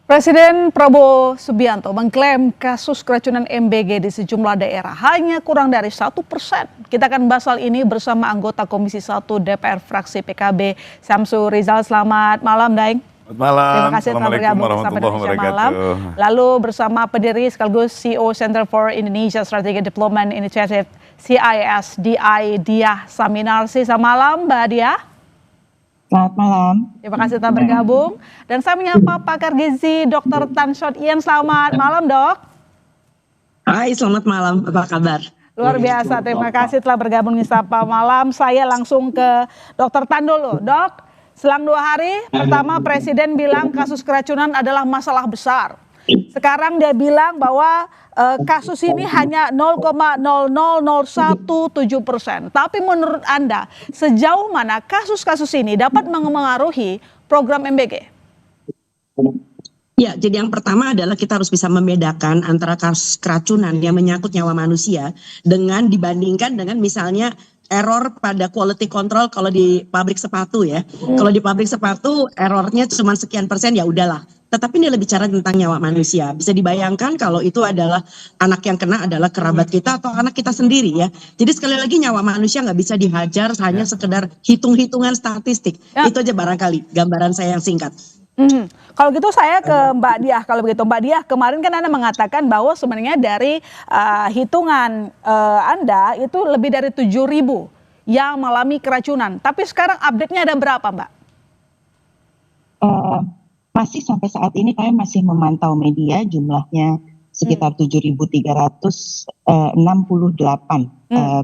Presiden Prabowo Subianto mengklaim kasus keracunan MBG di sejumlah daerah hanya kurang dari 1%. Kita akan bahas hal ini bersama anggota Komisi 1 DPR fraksi PKB, Syamsul Rizal. Selamat malam, Daeng. Selamat malam. Terima kasih telah bergabung bersama Indonesia Malam. Lalu bersama pendiri sekaligus CEO Center for Indonesia Strategic Development Initiative CISDI, Diah Saminarsi. Selamat malam, Mbak Diah. Selamat malam. Terima kasih telah bergabung. Dan saya menyapa pakar gizi Dr. Tan Shot Ien. Selamat malam, Dok. Hai, selamat malam. Apa kabar? Luar biasa. Terima kasih telah bergabung di Sapa Malam. Saya langsung ke Dr. Tan dulu. Dok, selang 2 hari pertama Presiden bilang kasus keracunan adalah masalah besar. Sekarang dia bilang bahwa kasus ini hanya 0,00017%. Tapi menurut Anda, sejauh mana kasus-kasus ini dapat mengaruhi program MBG? Ya, jadi yang pertama adalah kita harus bisa membedakan antara kasus keracunan yang menyangkut nyawa manusia dengan dibandingkan dengan misalnya error pada quality control kalau di pabrik sepatu ya. Kalau di pabrik sepatu errornya cuma sekian persen, ya udahlah. Tetapi ini lebih bicara tentang nyawa manusia. Bisa dibayangkan kalau itu adalah anak yang kena adalah kerabat kita atau anak kita sendiri ya. Jadi sekali lagi nyawa manusia nggak bisa dihajar hanya sekedar hitung-hitungan statistik. Itu aja barangkali gambaran saya yang singkat. Kalau gitu saya ke Mbak Diah. Kalau begitu Mbak Diah, kemarin kan Anda mengatakan bahwa sebenarnya dari hitungan Anda itu lebih dari 7.000 yang mengalami keracunan. Tapi sekarang update-nya ada berapa, Mbak? Masih sampai saat ini kami masih memantau media, jumlahnya sekitar 7.368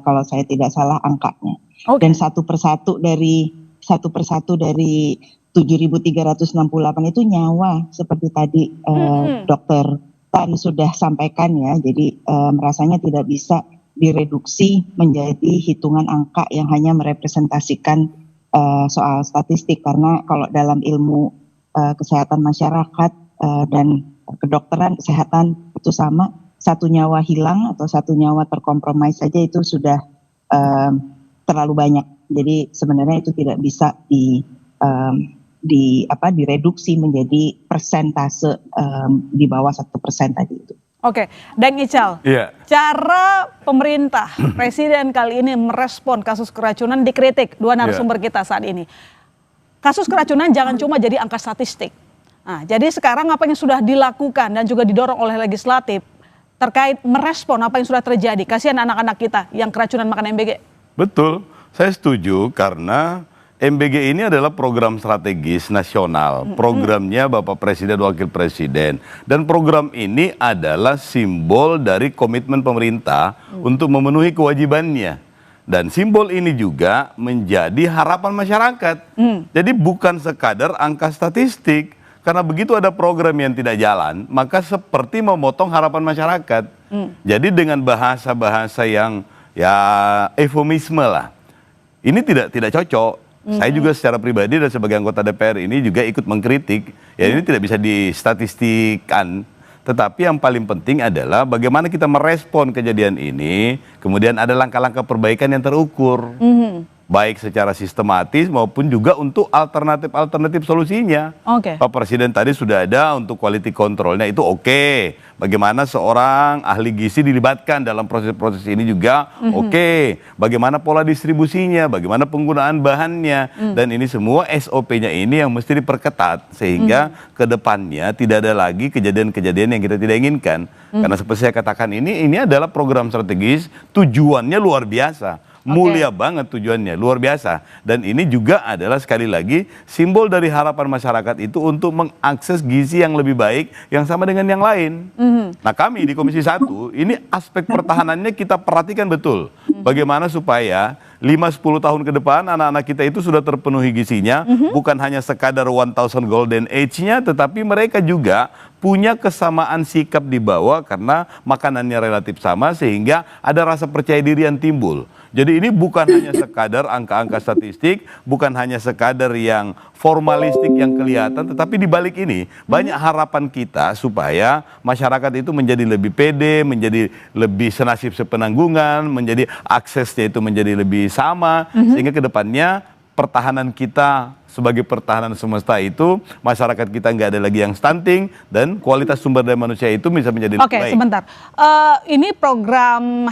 kalau saya tidak salah angkanya. Dan satu persatu dari 7.368 itu nyawa seperti tadi Dokter Tan sudah sampaikan ya. Jadi rasanya tidak bisa direduksi menjadi hitungan angka yang hanya merepresentasikan soal statistik, karena kalau dalam ilmu kesehatan masyarakat dan kedokteran kesehatan itu sama, satu nyawa hilang atau satu nyawa terkompromis saja itu sudah terlalu banyak. Jadi sebenarnya itu tidak bisa direduksi menjadi persentase di bawah 1% tadi itu. Oke, Daeng Ical, cara pemerintah Presiden kali ini merespon kasus keracunan dikritik dua narasumber kita saat ini. Kasus keracunan jangan cuma jadi angka statistik. Nah, jadi sekarang apa yang sudah dilakukan dan juga didorong oleh legislatif terkait merespon apa yang sudah terjadi. Kasihan anak-anak kita yang keracunan makan MBG. Betul, saya setuju karena MBG ini adalah program strategis nasional. Programnya Bapak Presiden, Wakil Presiden. Dan program ini adalah simbol dari komitmen pemerintah untuk memenuhi kewajibannya. Dan simbol ini juga menjadi harapan masyarakat. Jadi bukan sekadar angka statistik. Karena begitu ada program yang tidak jalan, maka seperti memotong harapan masyarakat. Jadi dengan bahasa-bahasa yang ya eufemisme lah. Ini tidak cocok. Saya juga secara pribadi dan sebagai anggota DPR ini juga ikut mengkritik. Ya ini tidak bisa distatistikkan. Tetapi yang paling penting adalah bagaimana kita merespon kejadian ini, kemudian ada langkah-langkah perbaikan yang terukur, baik secara sistematis maupun juga untuk alternatif solusinya. Pak Presiden tadi sudah ada untuk quality controlnya, itu oke. Bagaimana seorang ahli gizi dilibatkan dalam proses-proses ini juga oke. Bagaimana pola distribusinya, bagaimana penggunaan bahannya, dan ini semua SOP-nya ini yang mesti diperketat sehingga ke depannya tidak ada lagi kejadian-kejadian yang kita tidak inginkan. Karena seperti saya katakan ini adalah program strategis, tujuannya luar biasa. Mulia banget tujuannya, luar biasa. Dan ini juga adalah sekali lagi simbol dari harapan masyarakat itu untuk mengakses gizi yang lebih baik yang sama dengan yang lain. Nah kami di Komisi 1 ini aspek pertahanannya kita perhatikan betul. Bagaimana supaya 5-10 tahun ke depan anak-anak kita itu sudah terpenuhi gizinya, bukan hanya sekadar 1000 golden age-nya, tetapi mereka juga punya kesamaan sikap di bawah karena makanannya relatif sama sehingga ada rasa percaya diri yang timbul. Jadi ini bukan hanya sekadar angka-angka statistik, bukan hanya sekadar yang formalistik yang kelihatan, tetapi di balik ini banyak harapan kita supaya masyarakat itu menjadi lebih pede, menjadi lebih senasib sepenanggungan, menjadi aksesnya itu menjadi lebih sama, sehingga ke depannya pertahanan kita sebagai pertahanan semesta itu, masyarakat kita nggak ada lagi yang stunting, dan kualitas sumber daya manusia itu bisa menjadi lebih baik. Oke, sebentar. Ini program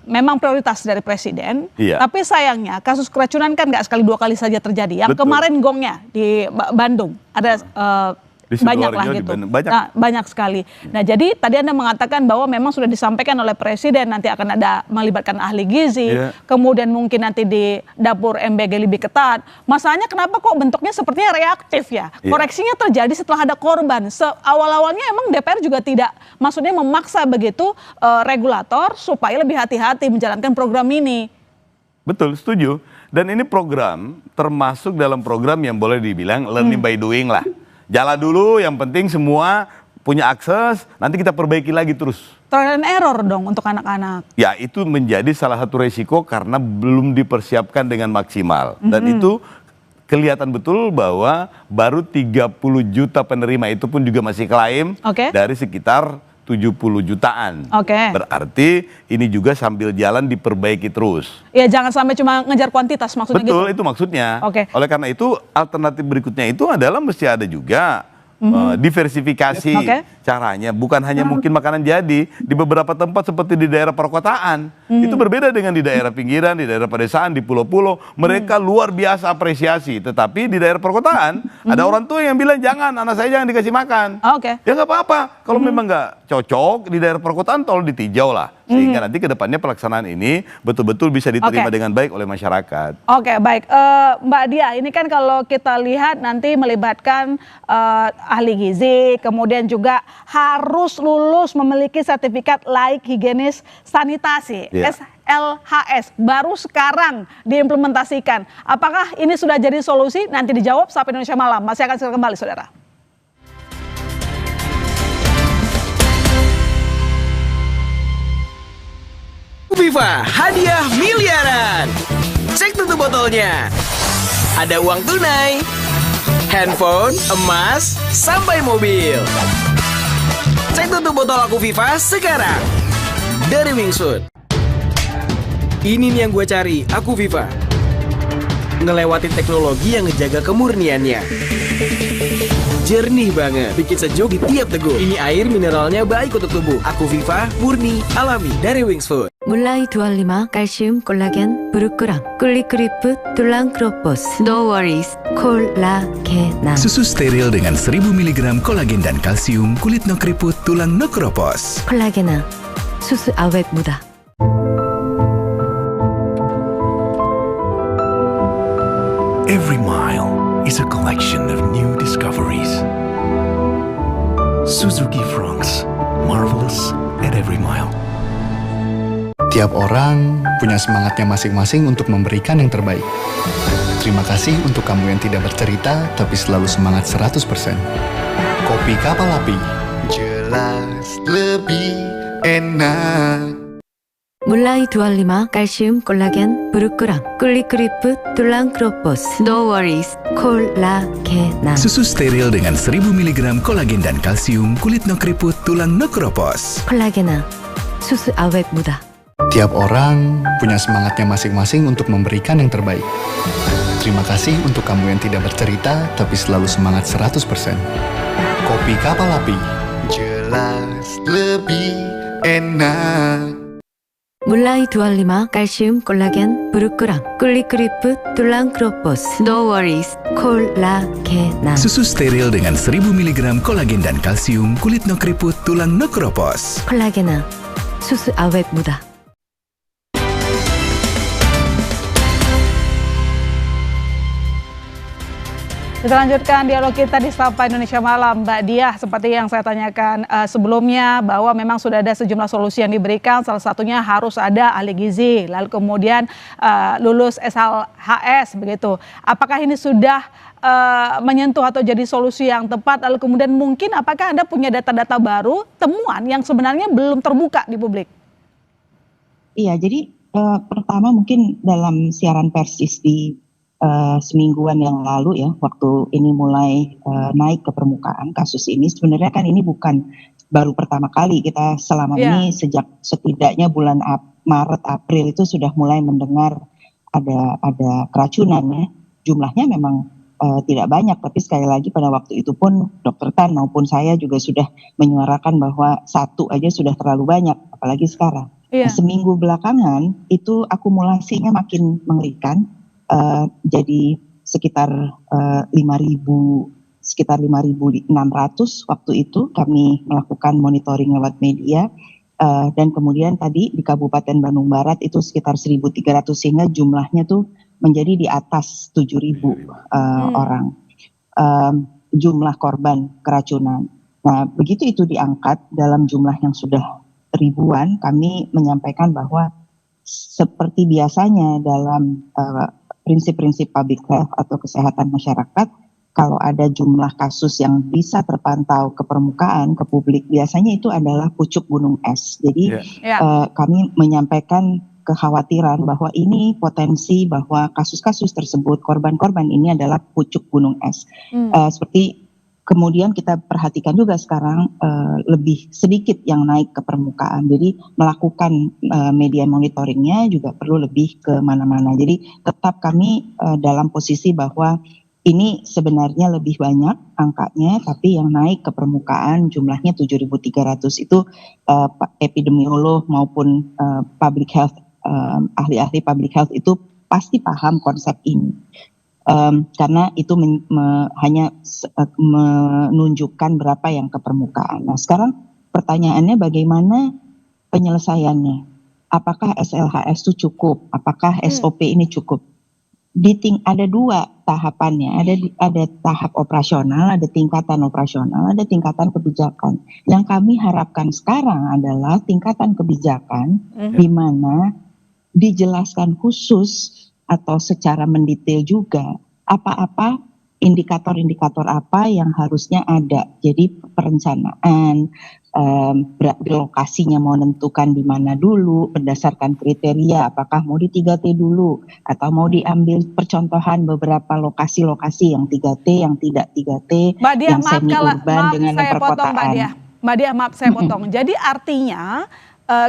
memang prioritas dari Presiden, tapi sayangnya kasus keracunan kan nggak sekali dua kali saja terjadi. Yang kemarin gongnya di Bandung, ada banyak lah gitu, banyak sekali. Nah, jadi tadi Anda mengatakan bahwa memang sudah disampaikan oleh Presiden nanti akan ada melibatkan ahli gizi, kemudian mungkin nanti di dapur MBG lebih ketat. Masalahnya kenapa kok bentuknya sepertinya reaktif ya? Koreksinya terjadi setelah ada korban. Awal-awalnya emang DPR juga tidak, maksudnya memaksa begitu regulator supaya lebih hati-hati menjalankan program ini. Betul, setuju. Dan ini program termasuk dalam program yang boleh dibilang learning by doing lah. Jalan dulu, yang penting semua punya akses, nanti kita perbaiki lagi terus. Trial and error dong untuk anak-anak. Ya, itu menjadi salah satu resiko karena belum dipersiapkan dengan maksimal. Dan itu kelihatan betul bahwa baru 30 juta penerima itu pun juga masih klaim dari sekitar 70 jutaan. Berarti ini juga sambil jalan diperbaiki terus. Ya, jangan sampai cuma ngejar kuantitas maksudnya. Betul, gitu. Itu maksudnya. Oleh karena itu alternatif berikutnya itu adalah mesti ada juga diversifikasi caranya. Bukan hanya mungkin makanan jadi. Di beberapa tempat seperti di daerah perkotaan, itu berbeda dengan di daerah pinggiran, di daerah pedesaan, di pulau-pulau. Mereka luar biasa apresiasi. Tetapi di daerah perkotaan, ada orang tua yang bilang, jangan, anak saya jangan dikasih makan. Ya nggak apa-apa. Kalau memang nggak cocok, di daerah perkotaan tolong ditinjau lah. Sehingga nanti ke depannya pelaksanaan ini betul-betul bisa diterima dengan baik oleh masyarakat. Baik. Mbak Dia, ini kan kalau kita lihat nanti melibatkan ahli gizi, kemudian juga harus lulus memiliki sertifikat layak higienis sanitasi, SLHS, baru sekarang diimplementasikan. Apakah ini sudah jadi solusi? Nanti dijawab Sapa Indonesia Malam. Masih akan segera kembali, saudara. Viva hadiah miliaran. Cek tutup botolnya. Ada uang tunai, handphone, emas, sampai mobil. Cek tutup botol Aku Viva sekarang. Dari Wingsuit. Ini nih yang gue cari, Aku Viva. Ngelewatin teknologi yang ngejaga kemurniannya. Jernih banget, bikin sejuk di tiap teguk. Ini air mineralnya baik untuk tubuh. Aku Viva, murni, alami, dari Wingsuit. Mulai 25 kalsium 콜라겐 부르크랑 꿀리크리프 툴랑 크로포스 No worries 콜라겐 Susu steril dengan 1000 mg kolagen dan kalsium, kulit no keriput, tulang no keropos. 콜라겐 susu awet muda. Every mile is a collection of new discoveries. Suzuki Fronx, marvelous at every mile. Tiap orang punya semangatnya masing-masing untuk memberikan yang terbaik. Terima kasih untuk kamu yang tidak bercerita, tapi selalu semangat 100%. Kopi Kapal Api, jelas lebih enak. Mulai 25 kalsium 콜라겐 부르크랑 꿀리크리프 툴랑 크로포스 No worries 콜라겐 Susu steril dengan 1000 mg kolagen dan kalsium, kulit no keriput, tulang no keropos. 콜라겐 susu awet muda. Tiap orang punya semangatnya masing-masing untuk memberikan yang terbaik. Terima kasih untuk kamu yang tidak bercerita, tapi selalu semangat 100%. Kopi Kapal Api, jelas lebih enak. Mulai 25 kalsium 콜라겐 부르크랑 꿀리크리프 툴랑 크로포스 No worries 콜라겐 Susu steril dengan 1000 mg kolagen dan kalsium, kulit no keriput, tulang no keropos. 콜라겐 susu awet muda. Kita lanjutkan dialog kita di Sapa Indonesia Malam. Mbak Diah, seperti yang saya tanyakan sebelumnya, bahwa memang sudah ada sejumlah solusi yang diberikan, salah satunya harus ada ahli gizi, lalu kemudian lulus SLHS begitu. Apakah ini sudah menyentuh atau jadi solusi yang tepat, lalu kemudian mungkin apakah Anda punya data-data baru, temuan yang sebenarnya belum terbuka di publik? Iya, jadi pertama mungkin dalam siaran persis di semingguan yang lalu ya, waktu ini mulai naik ke permukaan kasus ini, sebenarnya kan ini bukan baru pertama kali, kita selama ini sejak setidaknya bulan Maret April itu sudah mulai mendengar ada keracunan ya. Jumlahnya memang tidak banyak, tapi sekali lagi pada waktu itu pun Dr. Tan maupun saya juga sudah menyuarakan bahwa satu aja sudah terlalu banyak, apalagi sekarang. Nah, seminggu belakangan itu akumulasinya makin mengerikan, jadi sekitar 5.600 waktu itu kami melakukan monitoring lewat media, dan kemudian tadi di Kabupaten Bandung Barat itu sekitar 1.300 sehingga jumlahnya tuh menjadi di atas 7.000 orang jumlah korban keracunan. Nah, begitu itu diangkat dalam jumlah yang sudah ribuan, kami menyampaikan bahwa seperti biasanya dalam prinsip-prinsip public health atau kesehatan masyarakat, kalau ada jumlah kasus yang bisa terpantau ke permukaan, ke publik, biasanya itu adalah pucuk gunung es. Jadi kami menyampaikan kekhawatiran bahwa ini potensi bahwa kasus-kasus tersebut, korban-korban ini adalah pucuk gunung es. Seperti kemudian kita perhatikan juga sekarang lebih sedikit yang naik ke permukaan. Jadi melakukan media monitoringnya juga perlu lebih ke mana-mana. Jadi tetap kami dalam posisi bahwa ini sebenarnya lebih banyak angkanya, tapi yang naik ke permukaan jumlahnya 7.300 itu epidemiolog maupun public health, ahli-ahli public health itu pasti paham konsep ini. Karena itu hanya menunjukkan berapa yang ke permukaan. Nah, sekarang pertanyaannya bagaimana penyelesaiannya? Apakah SLHS itu cukup? Apakah SOP ini cukup? Ada dua tahapannya, ada tahap operasional, ada tingkatan operasional, ada tingkatan kebijakan. Yang kami harapkan sekarang adalah tingkatan kebijakan di mana dijelaskan khusus atau secara mendetail juga apa-apa indikator-indikator apa yang harusnya ada. Jadi perencanaan, lokasinya mau menentukan di mana dulu berdasarkan kriteria, apakah mau di 3T dulu atau mau diambil percontohan beberapa lokasi-lokasi yang 3T, yang tidak 3T, yang semi urban dengan perkotaan. Mbak Diah, maaf saya potong. Jadi artinya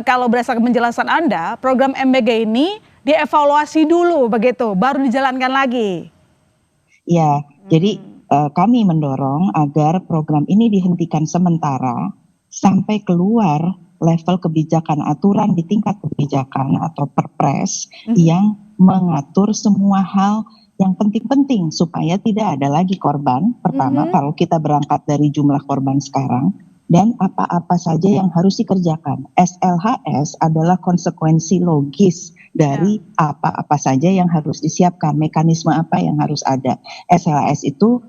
kalau berdasarkan penjelasan Anda, program MBG ini dievaluasi dulu begitu, baru dijalankan lagi. Ya, jadi kami mendorong agar program ini dihentikan sementara sampai keluar level kebijakan aturan di tingkat kebijakan atau perpres yang mengatur semua hal yang penting-penting supaya tidak ada lagi korban. Pertama, kalau kita berangkat dari jumlah korban sekarang, dan apa-apa saja yang harus dikerjakan. SLHS adalah konsekuensi logis dari apa-apa saja yang harus disiapkan, mekanisme apa yang harus ada. SLHS itu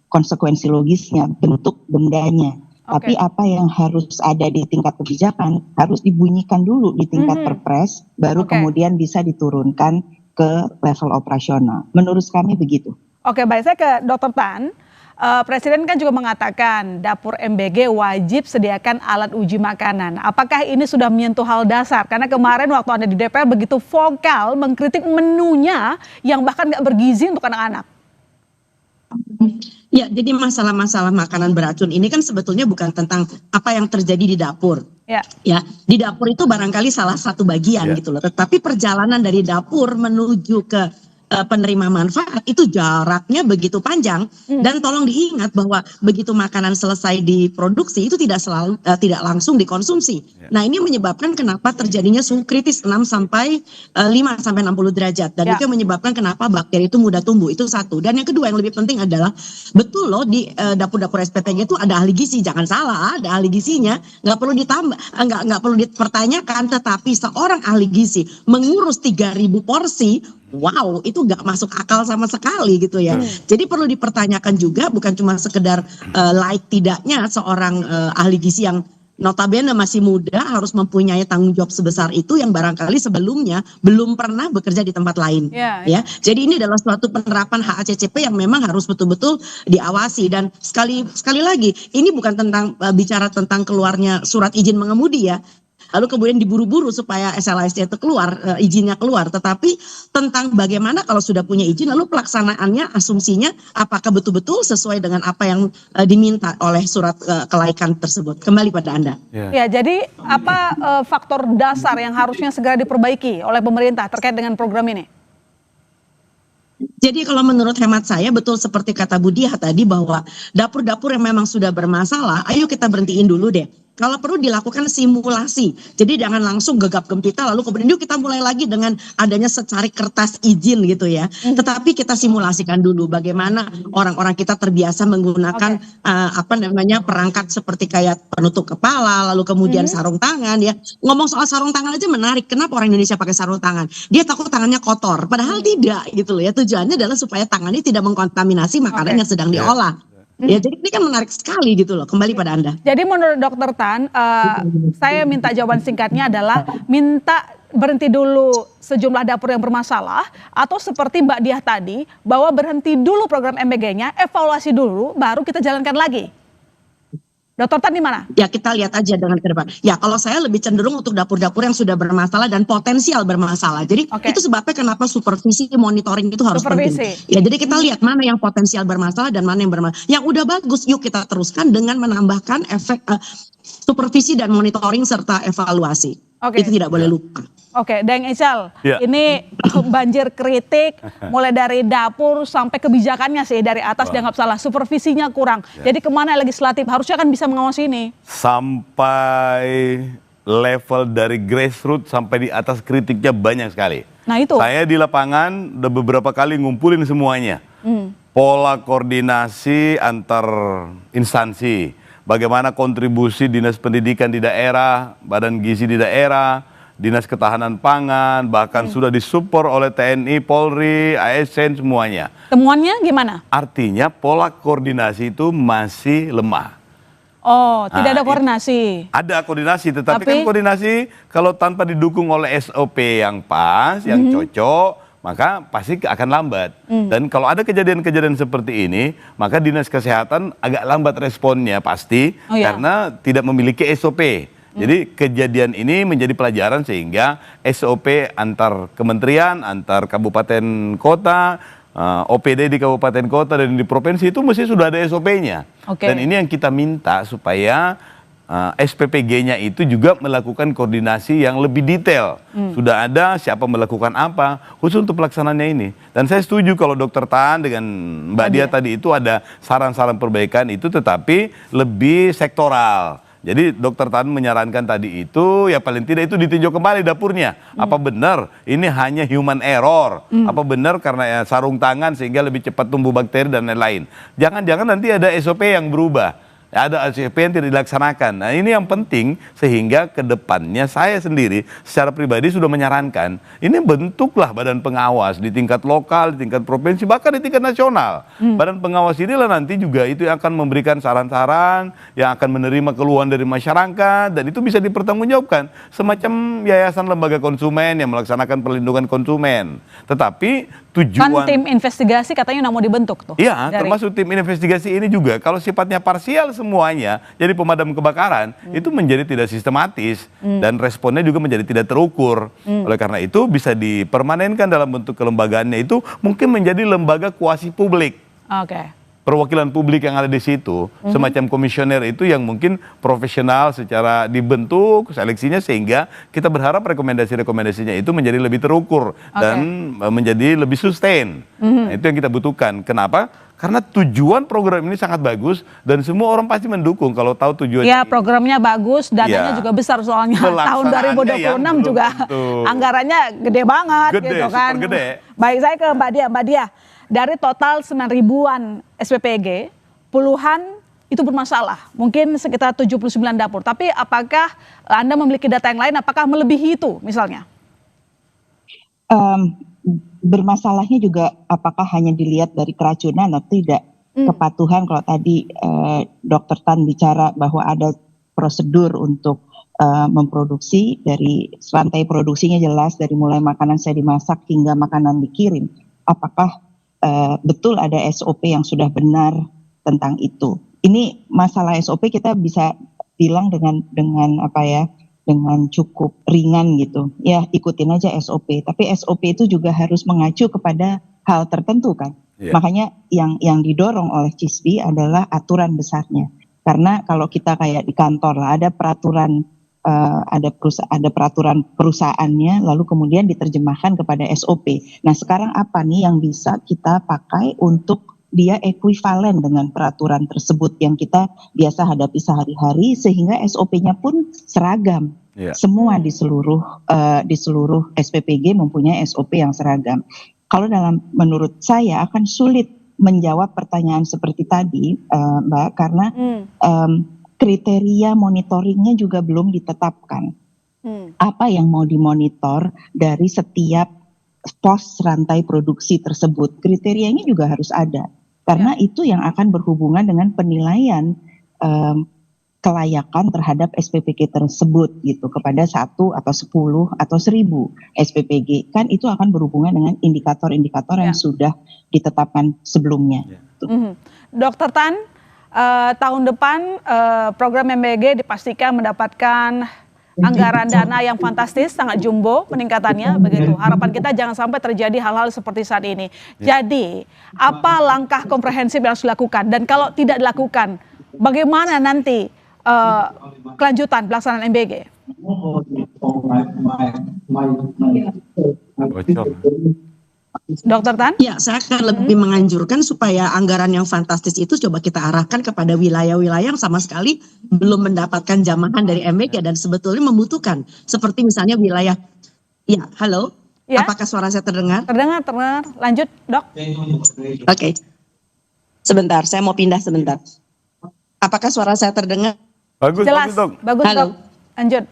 konsekuensi logisnya, bentuk bendanya. Tapi apa yang harus ada di tingkat kebijakan harus dibunyikan dulu di tingkat perpres, baru kemudian bisa diturunkan ke level operasional. Menurut kami begitu. Oke, baik, saya ke Dr. Tan. Presiden kan juga mengatakan dapur MBG wajib sediakan alat uji makanan. Apakah ini sudah menyentuh hal dasar? Karena kemarin waktu Anda di DPR begitu vokal mengkritik menunya yang bahkan nggak bergizi untuk anak-anak. Ya, jadi masalah-masalah makanan beracun ini kan sebetulnya bukan tentang apa yang terjadi di dapur. Ya, di dapur itu barangkali salah satu bagian gitu loh. Tetapi perjalanan dari dapur menuju ke penerima manfaat itu jaraknya begitu panjang, dan tolong diingat bahwa begitu makanan selesai diproduksi itu tidak langsung dikonsumsi. Nah, ini menyebabkan kenapa terjadinya suhu kritis 5 sampai 60 derajat, dan itu menyebabkan kenapa bakteri itu mudah tumbuh. Itu satu. Dan yang kedua yang lebih penting adalah betul loh di dapur-dapur SPTG itu ada ahli gizi, jangan salah, ada ahli gizinya, nggak perlu ditambah, nggak perlu dipertanyakan. Tetapi seorang ahli gizi mengurus 3.000 porsi, wow, itu nggak masuk akal sama sekali gitu ya. Jadi perlu dipertanyakan juga, bukan cuma sekedar laik tidaknya seorang ahli gizi yang notabene masih muda harus mempunyai tanggung jawab sebesar itu yang barangkali sebelumnya belum pernah bekerja di tempat lain. Ya, jadi ini adalah suatu penerapan HACCP yang memang harus betul-betul diawasi. Dan sekali lagi, ini bukan tentang bicara tentang keluarnya surat izin mengemudi ya. lalu kemudian diburu-buru supaya SLIS-nya itu keluar, izinnya keluar. Tetapi tentang bagaimana kalau sudah punya izin, lalu pelaksanaannya, asumsinya apakah betul-betul sesuai dengan apa yang diminta oleh surat kelaikan tersebut. Kembali pada Anda. Ya, jadi apa faktor dasar yang harusnya segera diperbaiki oleh pemerintah terkait dengan program ini? Jadi kalau menurut hemat saya betul seperti kata Budiah tadi bahwa dapur-dapur yang memang sudah bermasalah, ayo kita berhentiin dulu deh. Kalau perlu dilakukan simulasi, jadi jangan langsung gegap gempita lalu kemudian yuk kita mulai lagi dengan adanya secari kertas izin gitu ya. Tetapi kita simulasikan dulu bagaimana orang-orang kita terbiasa menggunakan perangkat seperti kayak penutup kepala, lalu kemudian sarung tangan ya. Ngomong soal sarung tangan aja menarik. Kenapa orang Indonesia pakai sarung tangan? Dia takut tangannya kotor, padahal tidak gitu loh ya. Tujuannya adalah supaya tangannya tidak mengkontaminasi makanan yang sedang diolah. Ya, jadi ini kan menarik sekali gitu loh. Kembali pada Anda. Jadi menurut Dokter Tan, saya minta jawaban singkatnya adalah minta berhenti dulu sejumlah dapur yang bermasalah, atau seperti Mbak Diah tadi, bahwa berhenti dulu program MBG-nya, evaluasi dulu, baru kita jalankan lagi. Dokter Tan di mana? Ya kita lihat aja dengan ke depan. Ya kalau saya lebih cenderung untuk dapur-dapur yang sudah bermasalah dan potensial bermasalah. Jadi itu sebabnya kenapa supervisi monitoring itu harus penting. Ya jadi kita lihat mana yang potensial bermasalah dan mana yang bermasalah. Yang udah bagus yuk kita teruskan dengan menambahkan efek supervisi dan monitoring serta evaluasi. Itu tidak boleh lupa. Deng Ical, ini banjir kritik mulai dari dapur sampai kebijakannya sih dari atas dianggap salah, supervisinya kurang. Jadi kemana legislatif harusnya kan bisa mengawasi ini? Sampai level dari grassroots sampai di atas kritiknya banyak sekali. Nah itu. Saya di lapangan udah beberapa kali ngumpulin semuanya. Pola koordinasi antar instansi, bagaimana kontribusi dinas pendidikan di daerah, badan gizi di daerah, dinas ketahanan pangan, bahkan sudah disupport oleh TNI, Polri, ASN semuanya. Temuannya gimana? Artinya pola koordinasi itu masih lemah. Tidak ada koordinasi. Ada koordinasi, tetapi kan koordinasi kalau tanpa didukung oleh SOP yang pas, yang cocok, maka pasti akan lambat. Dan kalau ada kejadian-kejadian seperti ini, maka dinas kesehatan agak lambat responnya pasti, karena tidak memiliki SOP. Jadi kejadian ini menjadi pelajaran sehingga SOP antar kementerian, antar kabupaten kota, OPD di kabupaten kota dan di provinsi itu mesti sudah ada SOP-nya. Dan ini yang kita minta supaya SPPG-nya itu juga melakukan koordinasi yang lebih detail. Sudah ada siapa melakukan apa, khusus untuk pelaksanaannya ini. Dan saya setuju kalau Dokter Tan dengan Mbak Diah tadi itu ada saran-saran perbaikan itu, tetapi lebih sektoral. Jadi Dokter Tan menyarankan tadi itu, ya paling tidak itu ditinjau kembali dapurnya. Apa benar ini hanya human error? Apa benar karena sarung tangan sehingga lebih cepat tumbuh bakteri dan lain-lain? Jangan-jangan nanti ada SOP yang berubah. Ada SOP yang tidak dilaksanakan. Nah ini yang penting, sehingga ke depannya saya sendiri secara pribadi sudah menyarankan, ini bentuklah badan pengawas di tingkat lokal, di tingkat provinsi, bahkan di tingkat nasional. Badan pengawas inilah nanti juga itu yang akan memberikan saran-saran, yang akan menerima keluhan dari masyarakat, dan itu bisa dipertanggungjawabkan. Semacam yayasan lembaga konsumen yang melaksanakan perlindungan konsumen. Tetapi tujuan... Kan tim investigasi katanya mau dibentuk tuh. Iya, termasuk tim investigasi ini juga, kalau sifatnya parsial semuanya, jadi pemadam kebakaran, itu menjadi tidak sistematis, dan responnya juga menjadi tidak terukur. Oleh karena itu bisa dipermanenkan dalam bentuk kelembagaannya itu mungkin menjadi lembaga kuasi publik. Perwakilan publik yang ada di situ, semacam komisioner itu yang mungkin profesional secara dibentuk seleksinya, sehingga kita berharap rekomendasi-rekomendasinya itu menjadi lebih terukur dan menjadi lebih sustain. Nah, itu yang kita butuhkan. Kenapa? Karena tujuan program ini sangat bagus dan semua orang pasti mendukung kalau tahu tujuannya. Ya, programnya bagus, dananya juga besar soalnya. Tahun 2026 juga anggarannya gede banget gitu kan. Gede. Baik, saya ke Mbak Diah. Mbak Diah, dari total 9.000-an SPPG, puluhan itu bermasalah. Mungkin sekitar 79 dapur. Tapi apakah Anda memiliki data yang lain, apakah melebihi itu misalnya? Bermasalahnya juga apakah hanya dilihat dari keracunan atau tidak. Kepatuhan, kalau tadi Dokter Tan bicara bahwa ada prosedur untuk memproduksi, dari rantai produksinya jelas, dari mulai makanan saya dimasak hingga makanan dikirim. Apakah betul ada SOP yang sudah benar tentang itu? Ini masalah SOP kita bisa bilang dengan apa ya, dengan cukup ringan gitu. Ya ikutin aja SOP. Tapi SOP itu juga harus mengacu kepada hal tertentu kan. Makanya yang didorong oleh CISBI adalah aturan besarnya. Karena kalau kita kayak di kantor lah ada peraturan ada peraturan perusahaannya lalu kemudian diterjemahkan kepada SOP. Nah, sekarang apa nih yang bisa kita pakai untuk dia ekuivalen dengan peraturan tersebut yang kita biasa hadapi sehari-hari sehingga SOP-nya pun seragam. Semua di seluruh SPPG mempunyai SOP yang seragam. Kalau menurut saya akan sulit menjawab pertanyaan seperti tadi, Mbak, karena kriteria monitoringnya juga belum ditetapkan. Apa yang mau dimonitor dari setiap pos rantai produksi tersebut? Kriterianya juga harus ada. Karena itu yang akan berhubungan dengan penilaian kelayakan terhadap SPPG tersebut gitu kepada 1 atau 10 atau 1000 SPPG. Kan itu akan berhubungan dengan indikator-indikator yang sudah ditetapkan sebelumnya. Dr. Tan, tahun depan program MBG dipastikan mendapatkan anggaran dana yang fantastis, sangat jumbo peningkatannya begitu. Harapan kita jangan sampai terjadi hal-hal seperti saat ini. Jadi, apa langkah komprehensif yang harus dilakukan? Dan kalau tidak dilakukan, bagaimana nanti kelanjutan pelaksanaan MBG? Dr. Tan? Ya, saya akan lebih menganjurkan supaya anggaran yang fantastis itu coba kita arahkan kepada wilayah-wilayah yang sama sekali belum mendapatkan jamahan dari MBG dan sebetulnya membutuhkan. Seperti misalnya wilayah, ya halo, apakah suara saya terdengar? Terdengar. Lanjut, Dok. Oke. Sebentar, saya mau pindah sebentar. Apakah suara saya terdengar? Bagus, jelas, Dok. Bagus, halo. Dok. Lanjut.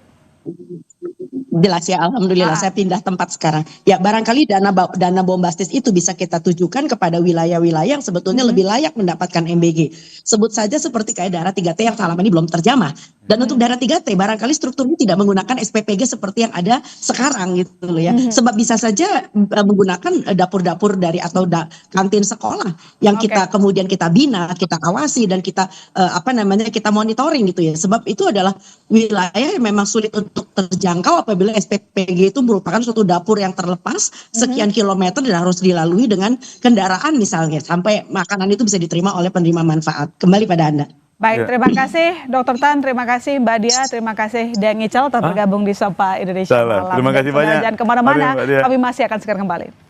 Jelas ya, alhamdulillah saya pindah tempat sekarang. Ya, barangkali dana bombastis itu bisa kita tujukan kepada wilayah-wilayah yang sebetulnya lebih layak mendapatkan MBG. Sebut saja seperti kayak daerah 3T yang selama ini belum terjamah. Dan untuk daerah 3T barangkali strukturnya tidak menggunakan SPPG seperti yang ada sekarang gitu loh ya. Sebab bisa saja menggunakan dapur-dapur dari atau kantin sekolah yang kita kemudian kita bina, kita awasi dan kita kita monitoring gitu ya. Sebab itu adalah wilayah yang memang sulit untuk terjangkau apabila SPPG itu merupakan suatu dapur yang terlepas sekian kilometer dan harus dilalui dengan kendaraan misalnya sampai makanan itu bisa diterima oleh penerima manfaat. Kembali pada Anda. Baik, terima kasih Dr. Tan, terima kasih Mbak Dia, terima kasih Deng Ical telah bergabung di Sapa Indonesia Malam. Terima kasih banyak. Jangan kemana-mana, kami masih akan segera kembali.